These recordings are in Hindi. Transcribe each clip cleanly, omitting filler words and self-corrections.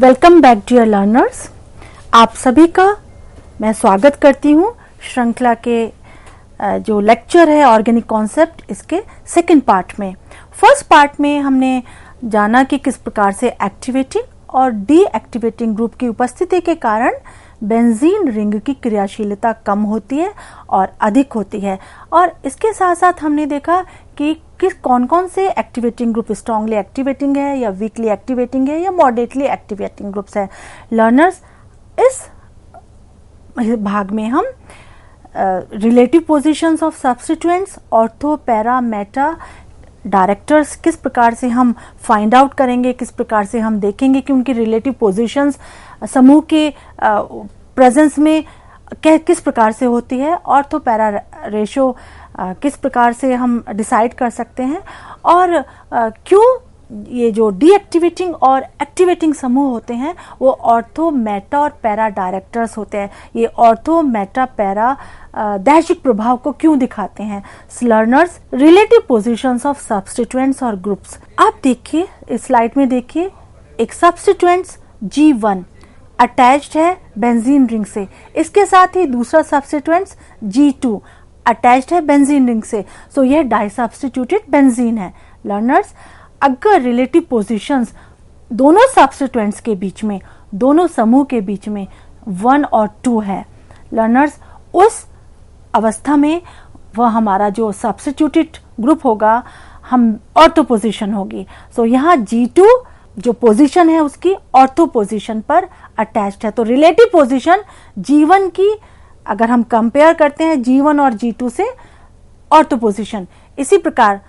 Welcome back dear learners. आप सभी का मैं स्वागत करती हूँ श्रृंखला के जो लेक्चर है ऑर्गेनिक कॉन्सेप्ट, इसके सेकंड पार्ट में। फर्स्ट पार्ट में हमने जाना कि किस प्रकार से एक्टिवेटिंग और डीएक्टिवेटिंग ग्रुप की उपस्थिति के कारण बेंजीन रिंग की क्रियाशीलता कम होती है और अधिक होती है। और इसके साथ साथ हमने देखा कि कौन कौन से एक्टिवेटिंग ग्रुप स्ट्रांगली एक्टिवेटिंग है या वीकली एक्टिवेटिंग है या मॉडरेटली एक्टिवेटिंग ग्रुप्स है। लर्नर्स, इस भाग में हम relative positions of substituents, ortho, para, Meta, directors किस प्रकार से हम फाइंड आउट करेंगे, किस प्रकार से हम देखेंगे कि उनकी रिलेटिव पोजीशंस समूह के प्रेजेंस में किस प्रकार से होती है, ऑर्थो पैरा रेशो किस प्रकार से हम डिसाइड कर सकते हैं, और क्यों ये जो डीएक्टिवेटिंग और एक्टिवेटिंग समूह होते हैं वो ऑर्थो, मेटा और पैरा डायरेक्टर्स होते हैं। ये ऑर्थो, मेटा, पैरा दैशिक प्रभाव को क्यों दिखाते हैं। Learners, relative positions of substituents और ग्रुप्स। आप देखिए इस स्लाइड में, देखिए एक सब्स्टिट्यूएंट्स G1 अटैच्ड है बेंजीन रिंग से, इसके साथ ही दूसरा सब्स्टिट्यूएंट्स G2 अटैच्ड है बेंजीन रिंग से। सो यह डाइसब्स्टिट्यूटेड बेंजीन है। लर्नर्स, अगर रिलेटिव पोजीशंस दोनों सब्स्टिट्यूएंट्स के बीच में, दोनों समूह के बीच में 1 और 2 है, लर्नर्स, उस अवस्था में वह हमारा जो सब्स्टिट्यूटेड ग्रुप होगा हम ऑर्थो पोजीशन होगी। सो यहाँ G2 जो पोजीशन है उसकी ऑर्थो पोजीशन पर अटैच्ड है। तो रिलेटिव पोजीशन G1 की अगर हम कंपेयर करते हैं G1 और G2 से, ऑर्थो पोजीशन, इसी प्रकार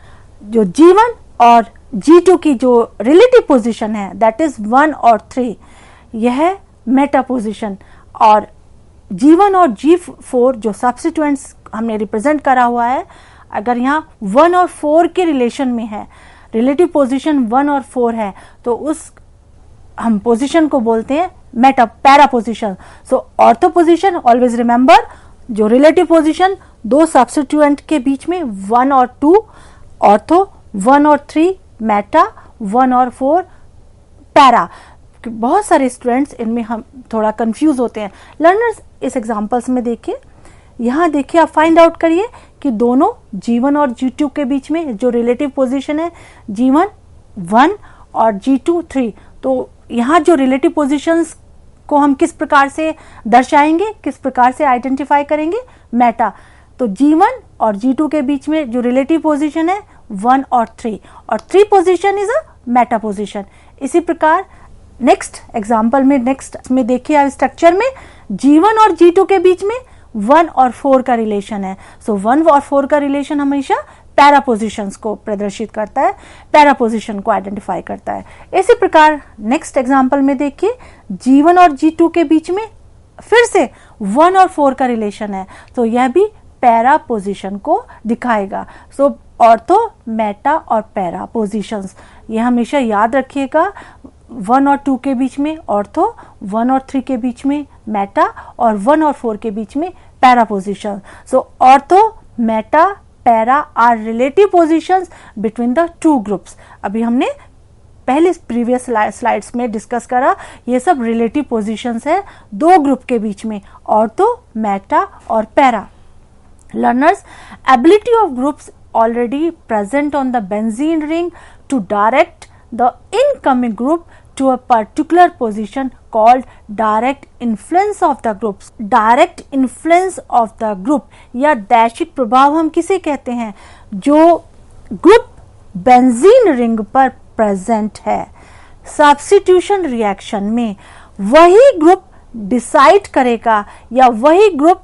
जो G1 और G2 की जो रिलेटिव पोजीशन है दैट इज 1 और 3, यह मेटा पोजीशन। और G1 और G4 जो सब्स्टिट्यूएंट्स हमने रिप्रेजेंट करा हुआ है, अगर यहाँ 1 और 4 के रिलेशन में है, रिलेटिव पोजीशन 1 और 4 है, तो उस हम पोजीशन को बोलते हैं Meta para position. So ortho position, always remember, जो रिलेटिव पोजीशन दो सब्स्टिट्यूएंट के बीच में 1 और 2 ऑर्थो, 1 और 3 मेटा, 1 और 4 पैरा। बहुत सारे स्टूडेंट्स इनमें हम थोड़ा कंफ्यूज होते हैं। लर्नर्स, इस एग्जांपल्स में देखिए, यहाँ देखिए, आप फाइंड आउट करिए कि दोनों G1 और G2 के बीच में जो रिलेटिव पोजीशन है G1 1 और G2 3, तो यहाँ जो रिलेटिव पोजीशंस को हम किस प्रकार से दर्शाएंगे, किस प्रकार से आइडेंटिफाई करेंगे, मेटा। तो G1 और G2 के बीच में जो रिलेटिव पोजीशन है 1 और 3, और 3 position is a Meta position. इसी प्रकार नेक्स्ट एग्जांपल में, नेक्स्ट में देखिए आप स्ट्रक्चर में G1 और G2 के बीच में 1 और 4 का रिलेशन है। सो 1 और 4 का रिलेशन हमेशा पैरा पोजीशंस को प्रदर्शित करता है, पैरा पोजीशन को आइडेंटिफाई करता है। इसी प्रकार नेक्स्ट एग्जांपल में देखिए G1 और G2 के बीच में फिर से 1 और 4 का रिलेशन है, तो यह भी पैरा पोजीशन को दिखाएगा। सो ऑर्थो, मेटा और पैरा पोजीशंस, ये हमेशा याद रखिएगा। 1 और 2 के बीच में ऑर्थो, 1 और 3 के बीच में मेटा और 1 और 4 के बीच में para position. So ortho, meta, para are relative positions between the two groups. अभी हमने पहले प्रीवियस स्लाइड्स में डिस्कस करा, ये सब रिलेटिव पोजीशंस है दो ग्रुप के बीच में, ऑर्थो, मेटा और para. Learners, ability of groups already present on the benzene ring to direct the incoming group to a particular position called direct influence of the groups. Direct influence of the group या दैशिक प्रभाव हम किसे कहते हैं? जो ग्रुप बेंजीन रिंग पर प्रेजेंट है, सब्स्टिट्यूशन रिएक्शन में वही ग्रुप डिसाइड करेगा या वही ग्रुप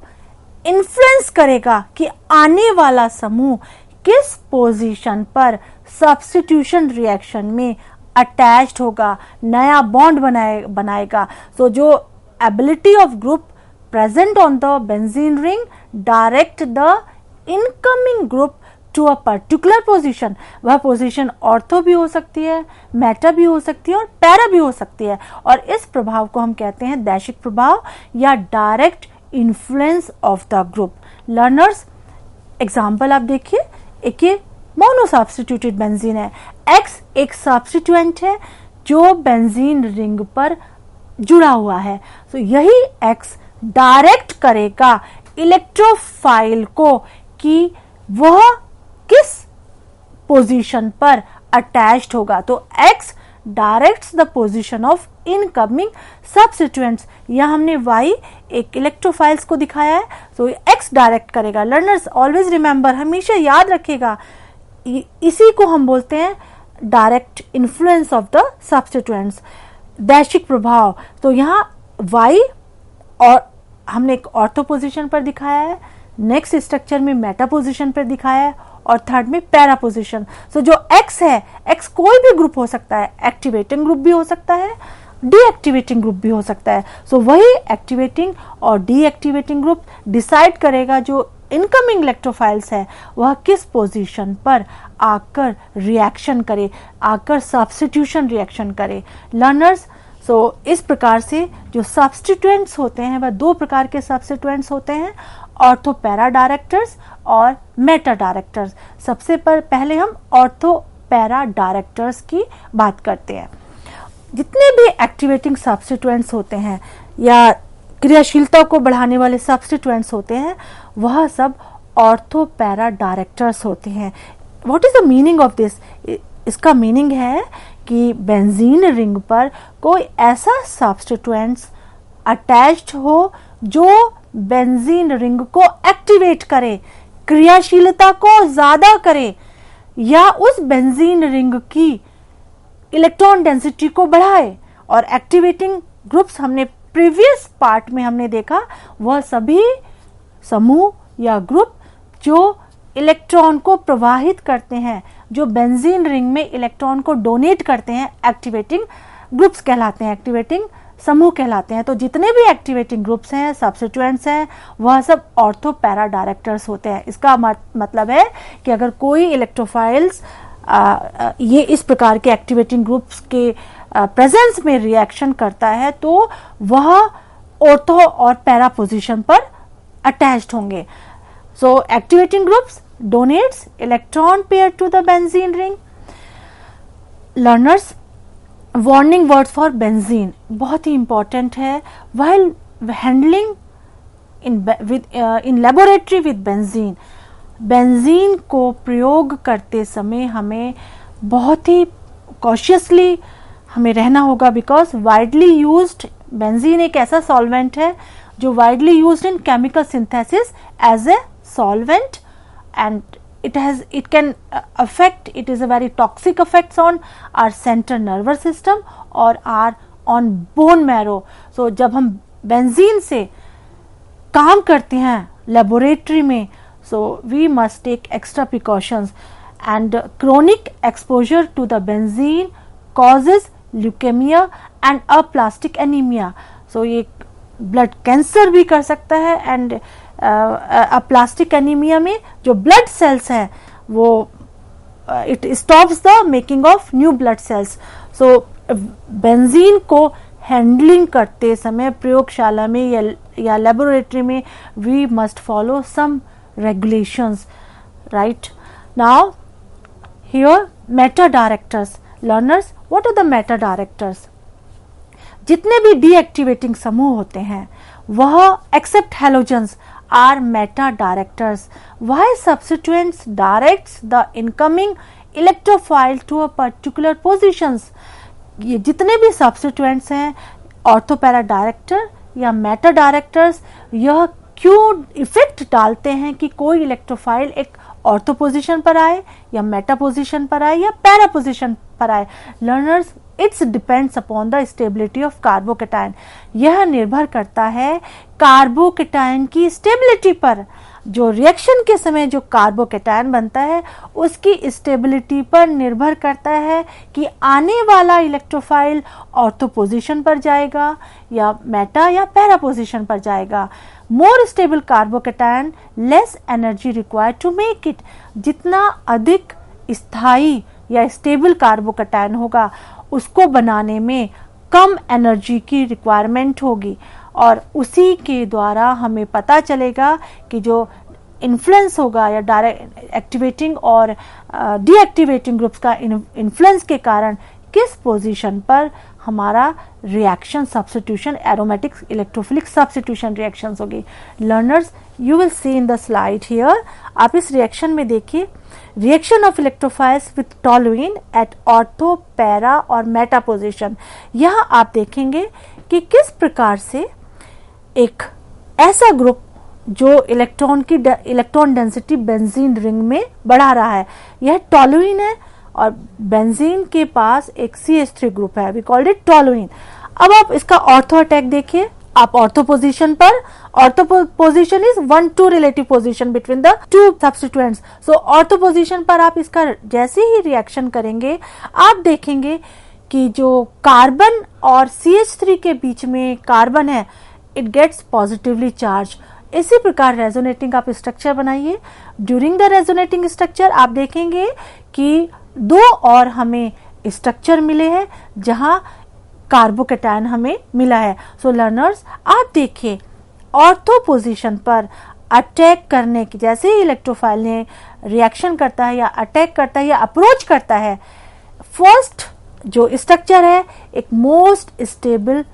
इन्फ्लुएंस करेगा कि आने वाला समूह किस पोजीशन पर सब्स्टिट्यूशन रिएक्शन में अटैच्ड होगा, नया बॉन्ड बनाएगा। सो जो ability of group present on the benzene ring direct the incoming group to a particular position, वह पोजीशन ऑर्थो भी हो सकती है, मेटा भी हो सकती है और पैरा भी हो सकती है, और इस प्रभाव को हम कहते हैं दैशिक प्रभाव या direct influence of the group. Learners, example आप देखिए, एक ये मोनो सब्स्टिट्यूटेड बेंजीन है, X एक सब्स्टिट्यूएंट है जो बेंजीन रिंग पर जुड़ा हुआ है। तो यही X डायरेक्ट करेगा इलेक्ट्रोफाइल को कि वह किस पोजीशन पर अटैच्ड होगा। तो X directs the position of incoming substituents. यह हमने Y एक इलेक्ट्रोफाइल्स को दिखाया है, तो X डायरेक्ट करेगा। लर्नर्स ऑलवेज रिमेंबर, हमेशा याद रखेगा, इसी को हम बोलते हैं direct influence of the substituents, दैशिक प्रभाव। तो यहाँ Y और हमने एक ऑर्थो पोजीशन पर दिखाया है, नेक्स्ट स्ट्रक्चर में मेटा पोजीशन पर दिखाया है, और थर्ड में पैरा पोजीशन। सो जो X है, X कोई भी ग्रुप हो सकता है, एक्टिवेटिंग ग्रुप भी हो सकता है, डीएक्टिवेटिंग ग्रुप भी हो सकता है। सो वही एक्टिवेटिंग और डीएक्टिवेटिंग ग्रुप डिसाइड करेगा जो इनकमिंग इलेक्ट्रोफाइल्स है वह किस पोजीशन पर आकर रिएक्शन करे, आकर सब्स्टिट्यूशन रिएक्शन करे। लर्नर्स, सो इस प्रकार से जो सब्स्टिट्यूएंट्स होते हैं वह दो प्रकार के सब्स्टिट्यूएंट्स होते हैं, ऑर्थो पैरा डायरेक्टर्स और मेटा डायरेक्टर्स। सबसे पहले हम ऑर्थो पैरा डायरेक्टर्स की बात करते हैं। जितने भी एक्टिवेटिंग सब्स्टिट्यूएंट्स होते हैं या क्रियाशीलता को बढ़ाने वाले सब्स्टिट्यूएंट्स होते हैं वह सब ऑर्थो पैरा डायरेक्टर्स होते हैं। What is the meaning of this? इसका मीनिंग है कि बेंजीन रिंग पर कोई ऐसा सब्स्टिट्यूएंट्स अटैच्ड हो जो बेंजीन रिंग को एक्टिवेट करे, क्रियाशीलता को ज्यादा करे, या उस बेंजीन रिंग की इलेक्ट्रॉन डेंसिटी को बढ़ाए। और एक्टिवेटिंग ग्रुप्स हमने प्रीवियस पार्ट में हमने देखा, वह सभी समूह या ग्रुप जो इलेक्ट्रॉन को प्रवाहित करते हैं, जो बेंजीन रिंग में इलेक्ट्रॉन को डोनेट करते हैं, एक्टिवेटिंग ग्रुप्स कहलाते हैं, एक्टिवेटिंग समूह कहलाते हैं। तो जितने भी एक्टिवेटिंग ग्रुप्स हैं, सब्स्टिट्यूएंट्स हैं, वह सब ऑर्थो पैरा डायरेक्टर्स होते हैं। इसका मतलब है कि अगर कोई इलेक्ट्रोफाइल्स ये इस प्रकार के एक्टिवेटिंग ग्रुप्स के प्रेजेंस में रिएक्शन करता है तो वह ऑर्थो और पैरा पोजीशन पर अटैच्ड होंगे। So activating groups donates electron pair to the benzene ring. Learners, warning words for benzene बहुत ही इंपॉर्टेंट है। While handling in laboratory with benzene, benzene को प्रयोग करते समय हमें बहुत ही कॉशियसली हमें रहना होगा, बिकॉज वाइडली यूज्ड बेंजीन एक ऐसा सॉल्वेंट है जो widely used in chemical synthesis as a solvent, and it can affect, it is a very toxic effects on our central nervous system और on bone marrow. So जब हम बेंजीन से काम करते हैं लेबोरेटरी में, so we must take extra precautions, and chronic exposure to the benzene causes leukemia and aplastic anemia. So ये ब्लड कैंसर भी कर सकता है, एंड अप्लास्टिक एनीमिया में जो ब्लड सेल्स हैं वो it stops the making of new blood cells. So benzene को हैंडलिंग करते समय प्रयोगशाला में या लेबोरेटरी में we must follow some regulations, right. Now here meta directors. Learners, what are the meta directors? जितने भी डीएक्टिवेटिंग समूह होते हैं वह except halogens are meta directors. Why substituents directs the incoming electrophile to a particular positions? ये जितने भी सब्स्टिट्यूएंट्स हैं, ऑर्थोपैरा डायरेक्टर या मेटा डायरेक्टर्स, यह क्यों इफेक्ट डालते हैं कि कोई इलेक्ट्रोफाइल एक ऑर्थो पोजीशन पर आए या मेटा पोजीशन पर आए या पैरा पोजीशन पर आए? Learners, it's depends upon the stability of carbocation. यह निर्भर करता है कार्बोकेटाइन की स्टेबिलिटी पर। जो रिएक्शन के समय जो कार्बोकेटाइन बनता है उसकी स्टेबिलिटी पर निर्भर करता है कि आने वाला इलेक्ट्रोफाइल ऑर्थो पोजीशन पर जाएगा या मेटा या पैरा पोजीशन पर जाएगा। More stable carbocation less energy required to make it. जितना अधिक स्थायी या स्टेबल कार्बोकेटाइन होगा उसको बनाने में कम एनर्जी की रिक्वायरमेंट होगी, और उसी के द्वारा हमें पता चलेगा कि जो इन्फ्लुएंस होगा या डायरेक्ट एक्टिवेटिंग और डीएक्टिवेटिंग ग्रुप्स का इन्फ्लुएंस के कारण किस पोजीशन पर हमारा reaction substitution aromatic electrophilic substitution reactions होगी। Learners, you will see in the slide here, आप इस रिएक्शन में देखिए, reaction of electrophiles with toluene at ortho, para और मेटा पोजिशन। यहाँ आप देखेंगे कि किस प्रकार से एक ऐसा ग्रुप जो इलेक्ट्रॉन डेंसिटी बेंजीन रिंग में बढ़ा रहा है, यह टोलुइन है और बेंजीन के पास एक CH3 ग्रुप है, वी कॉल्ड इट टोलुइन। अब आप इसका ऑर्थो अटैक देखिए, आप ऑर्थो पोजीशन पर, ortho position is 1-2 relative position between the to substituents. So ortho position पर आप इसका जैसे ही रिएक्शन करेंगे, आप देखेंगे कि जो कार्बन और CH3 के बीच में कार्बन है, इट गेट्स पॉजिटिवली चार्ज। इसी प्रकार रेजोनेटिंग आप स्ट्रक्चर बनाइए। ड्यूरिंग द रेजोनेटिंग स्ट्रक्चर आप देखेंगे कि 2 और हमें स्ट्रक्चर मिले हैं जहां कार्बोकैटायन हमें मिला है। सो लर्नर्स, आप देखिए ऑर्थो पोजीशन पर अटैक करने की, जैसे ही इलेक्ट्रोफाइल ने रिएक्शन करता है या अटैक करता है या अप्रोच करता है, फर्स्ट जो स्ट्रक्चर है एक मोस्ट स्टेबल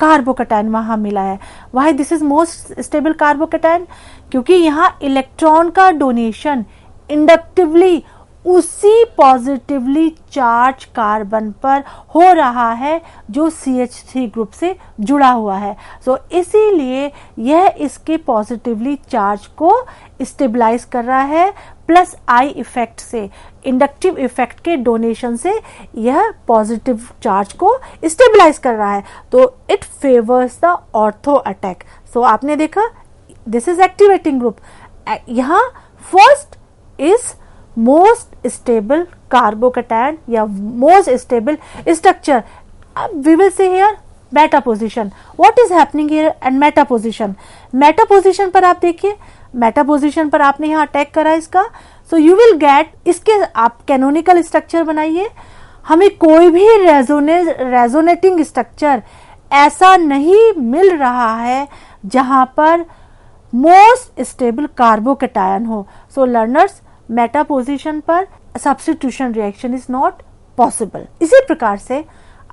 कार्बोकैटायन वहां मिला है। Y this is most stable carbocation? क्योंकि यहां इलेक्ट्रॉन का डोनेशन इंडक्टिवली उसी पॉजिटिवली चार्ज कार्बन पर हो रहा है जो CH3 ग्रुप से जुड़ा हुआ है। सो इसीलिए यह इसके पॉजिटिवली चार्ज को स्टेबलाइज कर रहा है, प्लस आई इफेक्ट से, इंडक्टिव इफेक्ट के डोनेशन से यह पॉजिटिव चार्ज को स्टेबलाइज कर रहा है। तो it favours the ortho attack. So आपने देखा, दिस इज एक्टिवेटिंग ग्रुप। यहां first is most stable carbocation या most stable structure. We will see here meta position, what is happening here and meta position. Meta position पर आप देखिए, मेटा पोजिशन पर आपने यहाँ अटैक करा इसका, सो यू विल गेट, इसके आप कैनोनिकल स्ट्रक्चर बनाइए। हमें कोई भी रेजोनेटिंग स्ट्रक्चर ऐसा नहीं मिल रहा है जहां पर मोस्ट स्टेबल कार्बोकैटायन हो। सो लर्नर्स, मेटा पोजिशन पर substitution reaction is not possible. इसी प्रकार से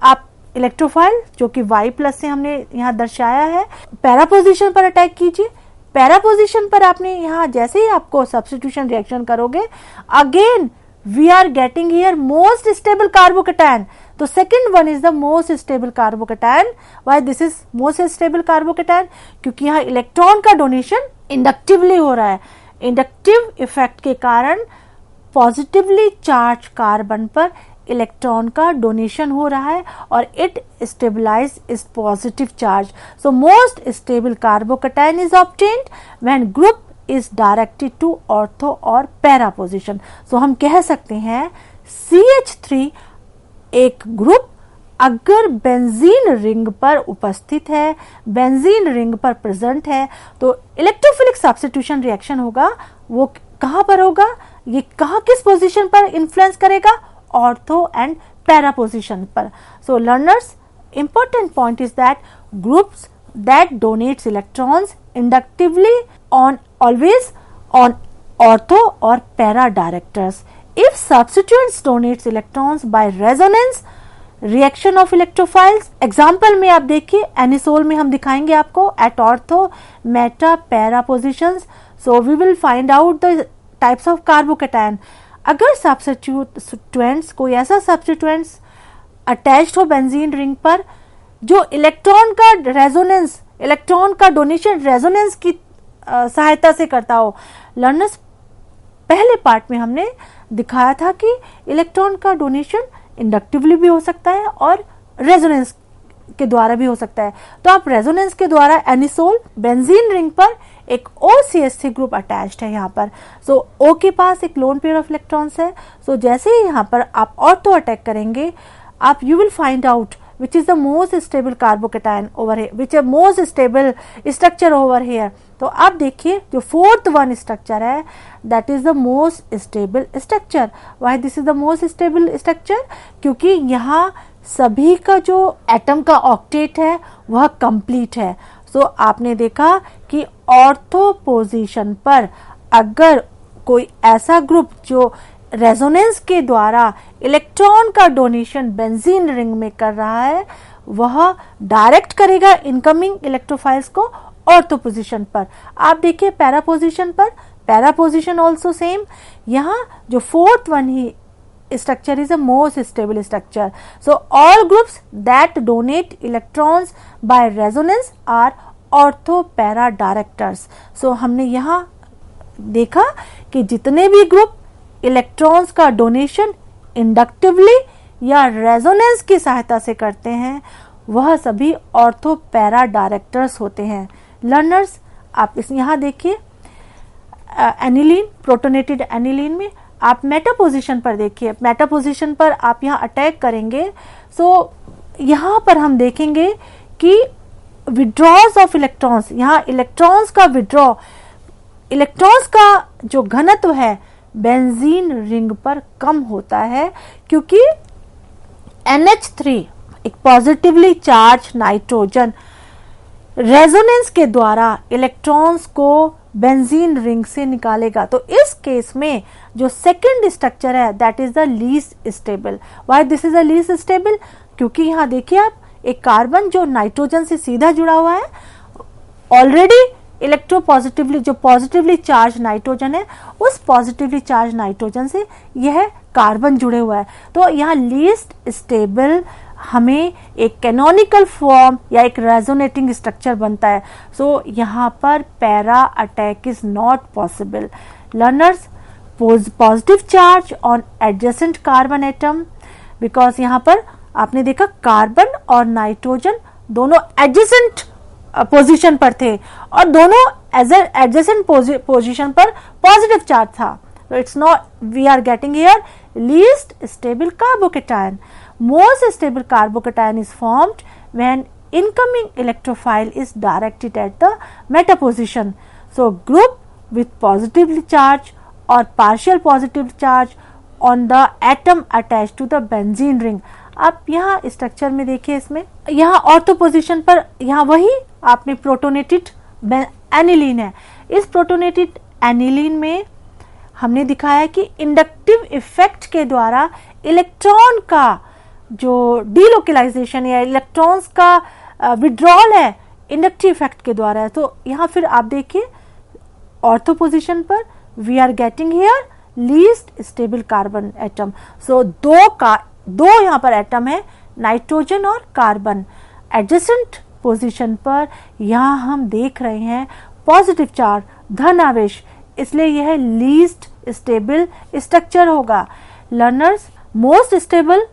आप इलेक्ट्रोफाइल जो कि Y+ से हमने यहाँ दर्शाया है, पैरा पोजिशन पर अटैक कीजिए। पैरा पोजिशन पर आपने यहाँ जैसे ही आपको सब्स्टिट्यूशन रिएक्शन करोगे, again we are getting here most stable carbocation. तो second one is the most stable carbocation. Why this is most stable carbocation? क्योंकि यहाँ इलेक्ट्रॉन का डोनेशन इंडक्टिवली हो रहा है। इंडक्टिव इफेक्ट के कारण पॉजिटिवली चार्ज कार्बन पर इलेक्ट्रॉन का डोनेशन हो रहा है और इट स्टेबलाइज इस positive charge. So most stable carbocation is obtained when group is directed to ortho और पैरा पोजिशन। सो हम कह सकते हैं CH3 एक ग्रुप अगर बेंजीन रिंग पर उपस्थित है, बेंजीन रिंग पर प्रेजेंट है, तो इलेक्ट्रोफिलिक सब्स्टिट्यूशन रिएक्शन होगा, वो कहां पर होगा, ये कहां किस पोजीशन पर इन्फ्लुएंस करेगा, ऑर्थो एंड पैरा पोजीशन पर। So learners, important point is that groups that donates electrons inductively on always on ortho और para directors. If substituents donates electrons by resonance reaction of electrophiles, example में आप देखिए, एनिसोल में हम दिखाएंगे आपको at ortho, meta, para positions. So we will find out the types of carbocation. अगर सब्स्टिट्यूएंट्स, कोई ऐसा सब्स्टिट्यूएंट्स अटैच्ड हो बेंजीन रिंग पर जो इलेक्ट्रॉन का रेजोनेंस, इलेक्ट्रॉन का डोनेशन रेजोनेंस की सहायता से करता हो। लर्नर्स, पहले पार्ट में हमने दिखाया था कि इलेक्ट्रॉन का डोनेशन इंडक्टिवली भी हो सकता है और रेजोनेंस के द्वारा भी हो सकता है। तो आप रेजोनेंस के द्वारा एनिसोल, बेंजीन रिंग पर एक और CH3 ग्रुप अटैच्ड है यहाँ पर। सो O के पास एक लोन पेयर ऑफ इलेक्ट्रॉन्स है। सो जैसे ही यहाँ पर आप ऑर्थो अटैक करेंगे, आप you will find out which is the most stable carbocation over here, which is most stable structure over here. तो आप देखिए जो फोर्थ वन स्ट्रक्चर है, that is the most stable structure. Why this is the most stable structure? क्योंकि यहाँ सभी का जो एटम का ऑक्टेट है वह कंप्लीट है। सो आपने देखा कि ऑर्थो पोजीशन पर अगर कोई ऐसा ग्रुप जो रेजोनेंस के द्वारा इलेक्ट्रॉन का डोनेशन बेंजीन रिंग में कर रहा है, वह डायरेक्ट करेगा इनकमिंग इलेक्ट्रोफाइल्स को ऑर्थो पोजीशन पर। आप देखिए पैरा पोजीशन पर, पैरा पोजीशन ऑल्सो सेम। यहाँ जो fourth one he structure is a most stable structure. So all groups that donate electrons by resonance are ortho-para directors. So हमने यहाँ देखा कि जितने भी ग्रुप इलेक्ट्रॉन्स का डोनेशन इंडक्टिवली या रेजोनेंस की सहायता से करते हैं वह सभी ऑर्थो-पैरा डायरेक्टर्स होते हैं। लर्नर्स, आप इस यहाँ देखिए एनिलीन, प्रोटोनेटेड एनिलीन में आप मेटा पोजीशन पर देखिए, मेटा पोजीशन पर आप यहाँ अटैक करेंगे। सो यहाँ पर हम देखेंगे कि विड्रॉज ऑफ इलेक्ट्रॉन्स, यहाँ इलेक्ट्रॉन्स का विड्रॉ, इलेक्ट्रॉन्स का जो घनत्व है बेंजीन रिंग पर कम होता है क्योंकि NH3 एक पॉजिटिवली चार्ज नाइट्रोजन रेजोनेंस के द्वारा इलेक्ट्रॉन्स को बेंजीन रिंग से निकालेगा। तो इस केस में जो सेकंड स्ट्रक्चर है that is the least stable. Why this is the least stable? क्योंकि यहाँ देखिए आप एक कार्बन जो नाइट्रोजन से सीधा जुड़ा हुआ है, ऑलरेडी इलेक्ट्रोपॉजिटिवली जो पॉजिटिवली चार्ज नाइट्रोजन है उस पॉजिटिवली चार्ज नाइट्रोजन से यह कार्बन जुड़े हुआ है। तो यहाँ लीस्ट स्टेबल हमें एक कैनोनिकल फॉर्म या एक रेजोनेटिंग स्ट्रक्चर बनता है। सो यहाँ पर para attack is not possible. Learners, positive charge on adjacent carbon atom, because यहाँ पर आपने देखा कार्बन और नाइट्रोजन दोनों एडजेसेंट पोजीशन पर थे और दोनों एज एडजेसेंट पोजीशन पर पॉजिटिव चार्ज था। So it's not, we are getting here least stable carbocation. Most stable carbocation is formed when incoming electrophile is directed at the meta position. So group with positively charged or partial positive charge on the atom attached to the benzene ring. आप यहाँ स्ट्रक्चर में देखिए, इसमें यहाँ ऑर्थो पोजीशन पर यहाँ वही आपने प्रोटोनेटेड एनिलीन है। इस प्रोटोनेटेड एनिलीन में हमने दिखाया कि इंडक्टिव इफेक्ट के द्वारा इलेक्ट्रॉन का जो डीलोकलाइजेशन या इलेक्ट्रॉन्स का विड्रॉल है इंडक्टिव इफेक्ट के द्वारा है। तो यहाँ फिर आप देखिए ऑर्थो पोजीशन पर we are getting here least stable carbon atom. So दो यहाँ पर एटम है, नाइट्रोजन और कार्बन। एडजेसेंट पोजीशन पर यहाँ हम देख रहे हैं पॉजिटिव चार्ज, धन आवेश, इसलिए यह लीस्ट स्टेबल स्ट्रक्चर होगा। Learners, most stable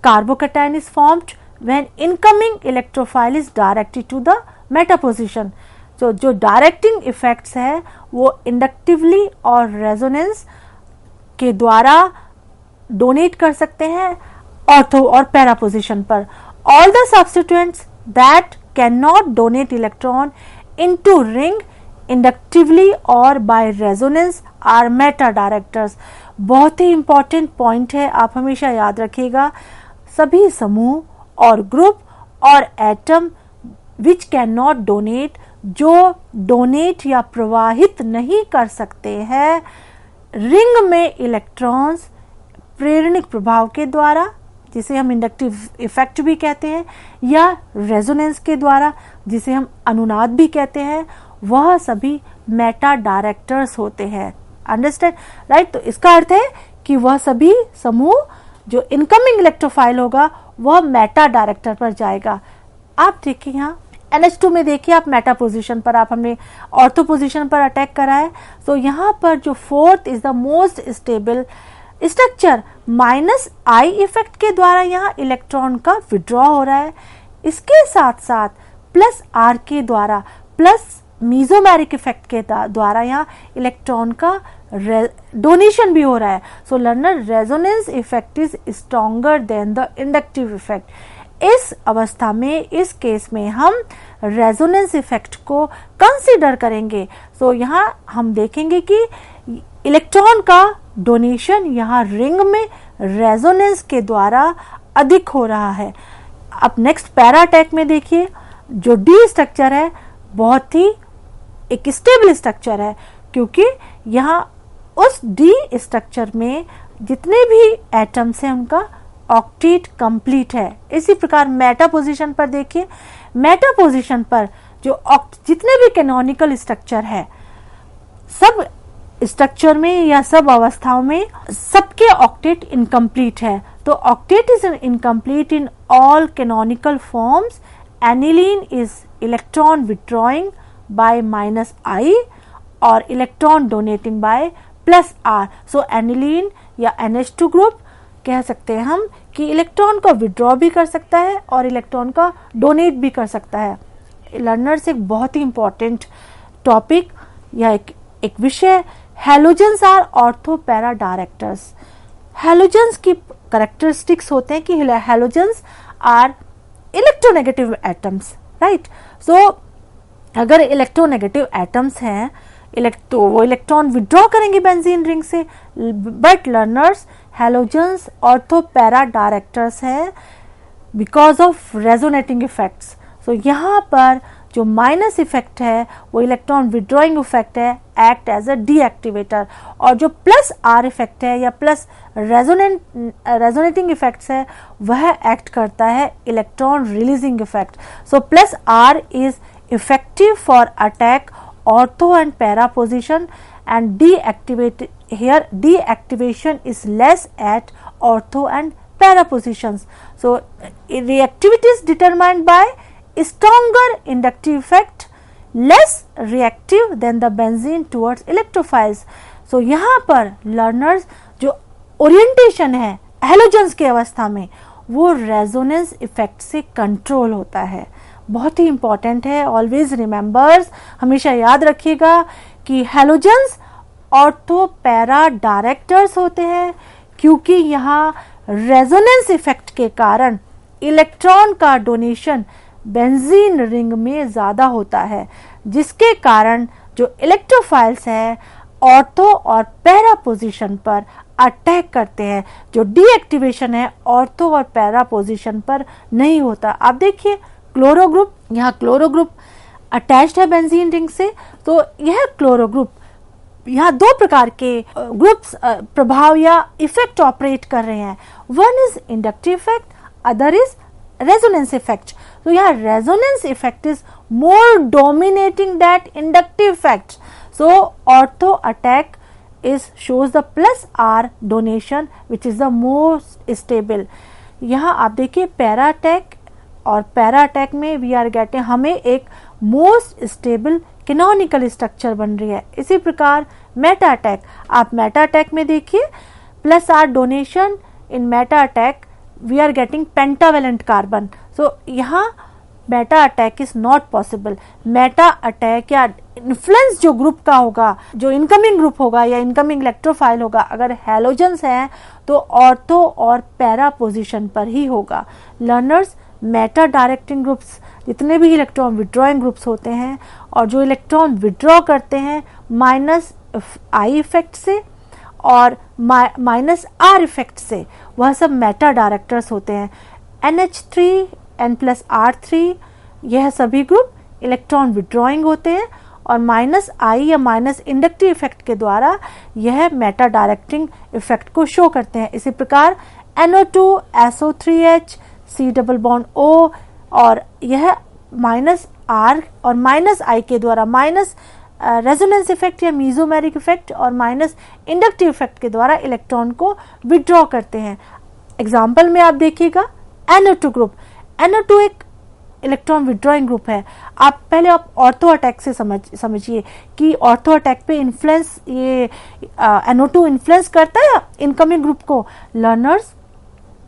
carbocation is formed when incoming electrophile is directed to the meta position. तो जो डायरेक्टिंग इफेक्ट्स है वो इंडक्टिवली और रेजोनेंस के द्वारा डोनेट कर सकते हैं ऑर्थो और पैरा पोजीशन पर। All the substituents that can not donate electron into ring inductively और by resonance are meta directors. बहुत ही इंपॉर्टेंट पॉइंट है, आप हमेशा याद रखिएगा। सभी समूह और ग्रुप और atom which can not donate, जो डोनेट या प्रवाहित नहीं कर सकते हैं रिंग में इलेक्ट्रॉन्स प्रेरणिक प्रभाव के द्वारा, जिसे हम इंडक्टिव इफेक्ट भी कहते हैं, या रेजोनेंस के द्वारा जिसे हम अनुनाद भी कहते हैं, वह सभी मेटा डायरेक्टर्स होते हैं। Understand, right? तो इसका अर्थ है कि वह सभी समूह जो इनकमिंग इलेक्ट्रोफाइल होगा वह मेटा डायरेक्टर पर जाएगा। आप देखिए यहाँ NH2 में देखिए आप मेटा पोजीशन पर, आप हमने ऑर्थो पोजीशन पर अटैक करा है। तो यहाँ पर जो fourth is the most stable structure, -I effect के द्वारा यहाँ इलेक्ट्रॉन का विड्रॉ हो रहा है, इसके साथ साथ +R के द्वारा प्लस मीजोमेरिक इफेक्ट के द्वारा यहाँ इलेक्ट्रॉन का डोनेशन भी हो रहा है। So learner, resonance effect is stronger than the inductive effect. इस अवस्था में, इस केस में हम रेजोनेंस इफेक्ट को कंसीडर करेंगे। सो यहाँ हम देखेंगे कि इलेक्ट्रॉन का डोनेशन यहाँ रिंग में रेजोनेंस के द्वारा अधिक हो रहा है। अब नेक्स्ट पैरा अटैक में देखिए, जो डी स्ट्रक्चर है बहुत ही एक स्टेबल स्ट्रक्चर है, क्योंकि यहाँ उस डी स्ट्रक्चर में जितने भी एटम्स हैं उनका ऑक्टेट कंप्लीट है। इसी प्रकार मेटा पोजीशन पर देखिए, मेटा पोजीशन पर जो जितने भी कैनोनिकल स्ट्रक्चर है, सब स्ट्रक्चर में या सब अवस्थाओं में सबके ऑक्टेट इनकम्प्लीट है। तो octet is incomplete in all canonical forms. Aniline is electron withdrawing by -I और electron donating by +R। So aniline या NH2 ग्रुप कह सकते हैं हम कि इलेक्ट्रॉन को विड्रॉ भी कर सकता है और इलेक्ट्रॉन का डोनेट भी कर सकता है। लर्नर्स, एक बहुत ही इंपॉर्टेंट टॉपिक या एक विषय, halogens are ortho para directors. Halogens की कैरेक्टरिस्टिक्स होते हैं कि halogens are electronegative atoms, right. So अगर इलेक्ट्रोनेगेटिव एटम्स हैं, वो इलेक्ट्रॉन विड्रॉ करेंगे बेंजीन रिंग से। But learners, halogens ortho para directors हैं because of resonating effects. So यहाँ पर जो माइनस इफेक्ट है वो इलेक्ट्रॉन विड्रॉइंग इफेक्ट है, एक्ट एज अ डीएक्टिवेटर, और जो +R इफेक्ट है या प्लस रेजोनेटिंग इफेक्ट्स है वह एक्ट करता है electron releasing effect. So +R is effective for attack ortho and para position, and deactivation is less at ortho and para positions. So reactivity is determined by stronger inductive effect, less reactive than the benzene towards electrophiles. So यहाँ पर learners जो ओरिएंटेशन है हैलोजेंस की अवस्था में वो रेजोनेंस इफेक्ट से कंट्रोल होता है। बहुत ही इंपॉर्टेंट है, ऑलवेज रिमेंबर्स, हमेशा याद रखिएगा कि हैलोजेंस ऑर्थो पैरा डायरेक्टर्स होते हैं क्योंकि यहाँ रेजोनेंस इफेक्ट के कारण इलेक्ट्रॉन का डोनेशन बेंजीन रिंग में ज्यादा होता है, जिसके कारण जो इलेक्ट्रोफाइल्स है ऑर्थो और पैरा पोजीशन पर अटैक करते हैं। जो डीएक्टिवेशन है ऑर्थो और पैरा पोजीशन पर नहीं होता। आप देखिए क्लोरो ग्रुप, यहाँ क्लोरो ग्रुप अटैच्ड है बेंजीन रिंग से, तो यह क्लोरो ग्रुप, यहाँ दो प्रकार के ग्रुप्स प्रभाव या इफेक्ट ऑपरेट कर रहे हैं। One is inductive effect, other is resonance effect. तो यहाँ resonance effect is more dominating that inductive effect. So ortho attack is shows the +R donation which is the most stable। यहाँ आप देखिए पैरा अटैक और पैरा अटैक में वी आर गेटिंग, हमें एक मोस्ट स्टेबल कैनोनिकल स्ट्रक्चर बन रही है। इसी प्रकार मेटा अटैक, आप मेटा अटैक में देखिए +R donation in meta attack we are getting pentavalent carbon. So यहाँ meta attack is not possible. Meta attack या इन्फ्लुएंस जो ग्रुप का होगा, जो इनकमिंग ग्रुप होगा या इनकमिंग इलेक्ट्रोफाइल होगा, अगर हैलोजेंस हैं तो ऑर्थो और पैरा पोजीशन पर ही होगा। लर्नर्स, मेटा डायरेक्टिंग ग्रुप्स जितने भी इलेक्ट्रॉन विड्रॉइंग ग्रुप्स होते हैं और जो इलेक्ट्रॉन विड्रॉ करते हैं -I इफेक्ट से और -R इफेक्ट से, वह सब मेटा डायरेक्टर्स होते हैं। NH3 N+R3 यह सभी ग्रुप इलेक्ट्रॉन विड्रॉइंग होते हैं और -I या माइनस इंडक्टिव इफेक्ट के द्वारा यह मेटा डायरेक्टिंग इफेक्ट को शो करते हैं। इसी प्रकार NO2 SO3H C double bond O, और यह -R और -I के द्वारा माइनस रेजोनेंस इफेक्ट या मीजोमेरिक इफेक्ट और माइनस इंडक्टिव इफेक्ट के द्वारा इलेक्ट्रॉन को विड्रॉ करते हैं। एग्जाम्पल में आप देखिएगा NO2 ग्रुप, NO2 एक इलेक्ट्रॉन विड्रॉइंग ग्रुप है। आप पहले ऑर्थो अटैक से समझिए कि ऑर्थो अटैक पे इन्फ्लुएंस ये NO2 इन्फ्लुएंस करता है इनकमिंग ग्रुप को। लर्नर्स,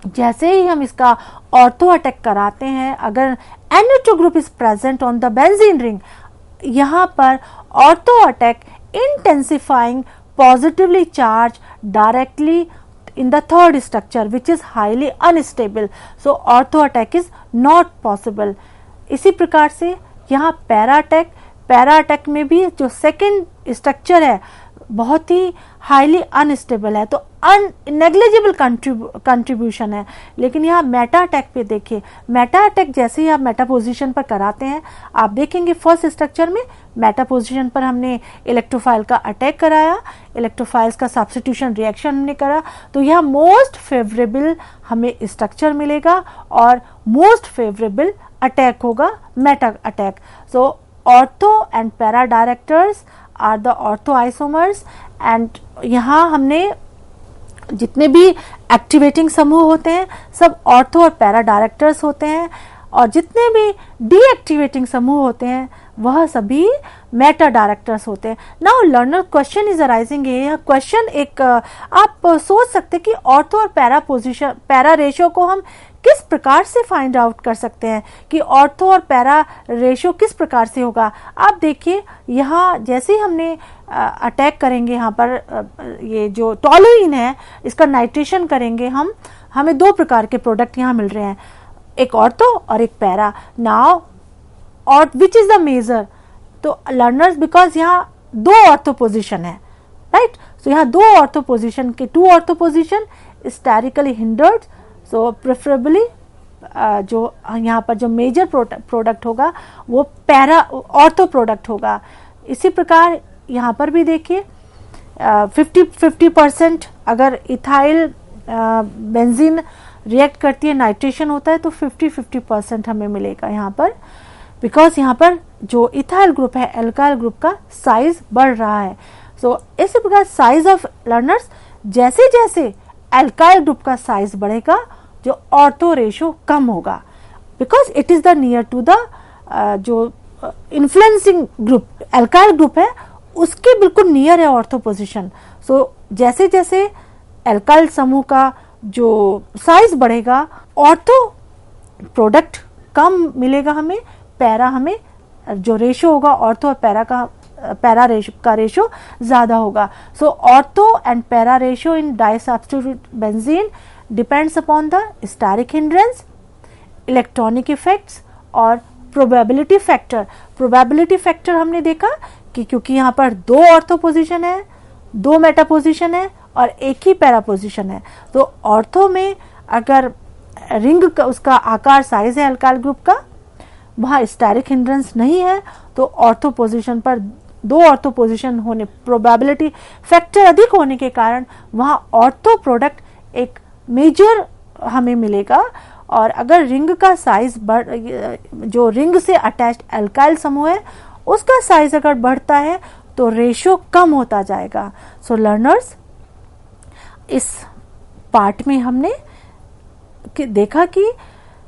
जैसे ही हम इसका ऑर्थो अटैक कराते हैं, अगर NO2 group is present on the benzene ring, यहाँ पर ortho attack intensifying positively charge directly in the third structure which is highly unstable, so ortho attack is not possible। इसी प्रकार से यहाँ पैरा अटैक में भी जो सेकेंड स्ट्रक्चर है बहुत ही हाईली अनस्टेबल है, तो नेग्लिजिबल कंट्रीब्यूशन है। लेकिन यहाँ मेटा अटैक पे देखिए, मेटा अटैक जैसे ही आप मेटा पोजीशन पर कराते हैं, आप देखेंगे फर्स्ट स्ट्रक्चर में मेटा पोजीशन पर हमने इलेक्ट्रोफाइल का अटैक कराया, इलेक्ट्रोफाइल्स का सब्स्टिट्यूशन रिएक्शन हमने करा, तो यह मोस्ट फेवरेबल हमें स्ट्रक्चर मिलेगा और मोस्ट फेवरेबल अटैक होगा meta attack. So ortho and para directors are the ortho isomers, and यहाँ हमने जितने भी एक्टिवेटिंग समूह होते हैं सब ऑर्थो और पैरा डायरेक्टर्स होते हैं, और जितने भी डीएक्टिवेटिंग समूह होते हैं वह सभी मेटा डायरेक्टर्स होते हैं। Now learner question is arising, यह क्वेश्चन एक आप सोच सकते हैं कि ऑर्थो और पैरा रेशियो को हम किस प्रकार से फाइंड आउट कर सकते हैं कि ऑर्थो और पैरा रेशियो किस प्रकार से होगा। आप देखिए यहाँ जैसे ही हमने अटैक करेंगे, यहाँ पर ये जो टॉलुइन है इसका नाइट्रेशन करेंगे हम, हमें दो प्रकार के प्रोडक्ट यहाँ मिल रहे हैं, एक ऑर्थो और एक पैरा। नाउ और विच इज द मेजर, तो लर्नर्स बिकॉज यहाँ दो ऑर्थो पोजिशन है, राइट, सो यहाँ दो ऑर्थो पोजिशन के, two ortho position sterically hindered, so preferably जो यहाँ पर जो मेजर प्रोडक्ट होगा वो पैरा ऑर्थो प्रोडक्ट होगा। इसी प्रकार यहाँ पर भी देखिए 50% अगर इथाइल बेंजीन रिएक्ट करती है, नाइट्रेशन होता है, तो 50% हमें मिलेगा यहाँ पर, बिकॉज यहाँ पर जो इथाइल ग्रुप है एल्काइल ग्रुप का साइज बढ़ रहा है। सो इसी प्रकार साइज ऑफ लर्नर्स, जैसे जैसे एल्काइल ग्रुप का साइज बढ़ेगा जो ऑर्थो रेशियो कम होगा, because it is the near to the जो इन्फ्लुएंसिंग ग्रुप एल्काइल ग्रुप है उसके बिल्कुल नियर है ऑर्थो पोजीशन। सो जैसे जैसे एल्काइल समूह का जो साइज बढ़ेगा ऑर्थो प्रोडक्ट कम मिलेगा हमें, पैरा हमें जो रेशियो होगा ऑर्थो और पैरा का रेशियो ज्यादा होगा। So ortho and para ratio in disubstitute benzene depends upon the steric hindrance, electronic effects और प्रोबेबिलिटी फैक्टर। प्रोबेबिलिटी फैक्टर हमने देखा कि क्योंकि यहाँ पर दो ऑर्थो पोजीशन है, दो मेटा पोजीशन है और एक ही पैरा पोजीशन है, तो ऑर्थो में अगर रिंग का उसका आकार साइज है अल्काइल ग्रुप का, वहाँ स्टेरिक हिंड्रेंस नहीं है, तो ऑर्थो पोजीशन पर दो ऑर्थो पोजीशन होने, प्रोबेबिलिटी फैक्टर अधिक होने के कारण वहाँ ऑर्थो प्रोडक्ट एक मेजर हमें मिलेगा। और अगर रिंग का साइज जो रिंग से अटैच्ड अल्काइल समूह है उसका साइज अगर बढ़ता है तो रेशियो कम होता जाएगा। सो लर्नर्स, इस पार्ट में हमने देखा कि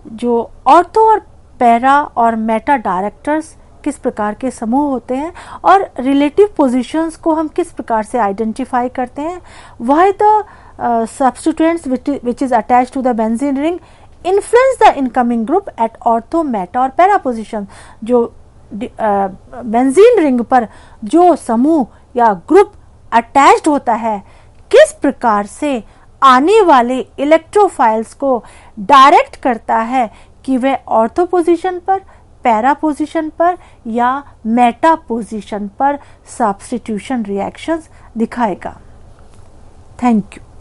जो ऑर्थो और पैरा और मेटा डायरेक्टर्स किस प्रकार के समूह होते हैं और रिलेटिव पोजीशंस को हम किस प्रकार से आइडेंटिफाई करते हैं। वह the substituents which is attached to the benzene ring influence the incoming group at ortho, meta और पैरा पोजीशन। जो बेंजीन रिंग पर जो समूह या ग्रुप अटैच्ड होता है किस प्रकार से आने वाले इलेक्ट्रोफाइल्स को डायरेक्ट करता है कि वे ऑर्थो पोजीशन पर, पैरा पोजीशन पर या मेटा पोजीशन पर सब्स्टिट्यूशन रिएक्शंस दिखाएगा। Thank you.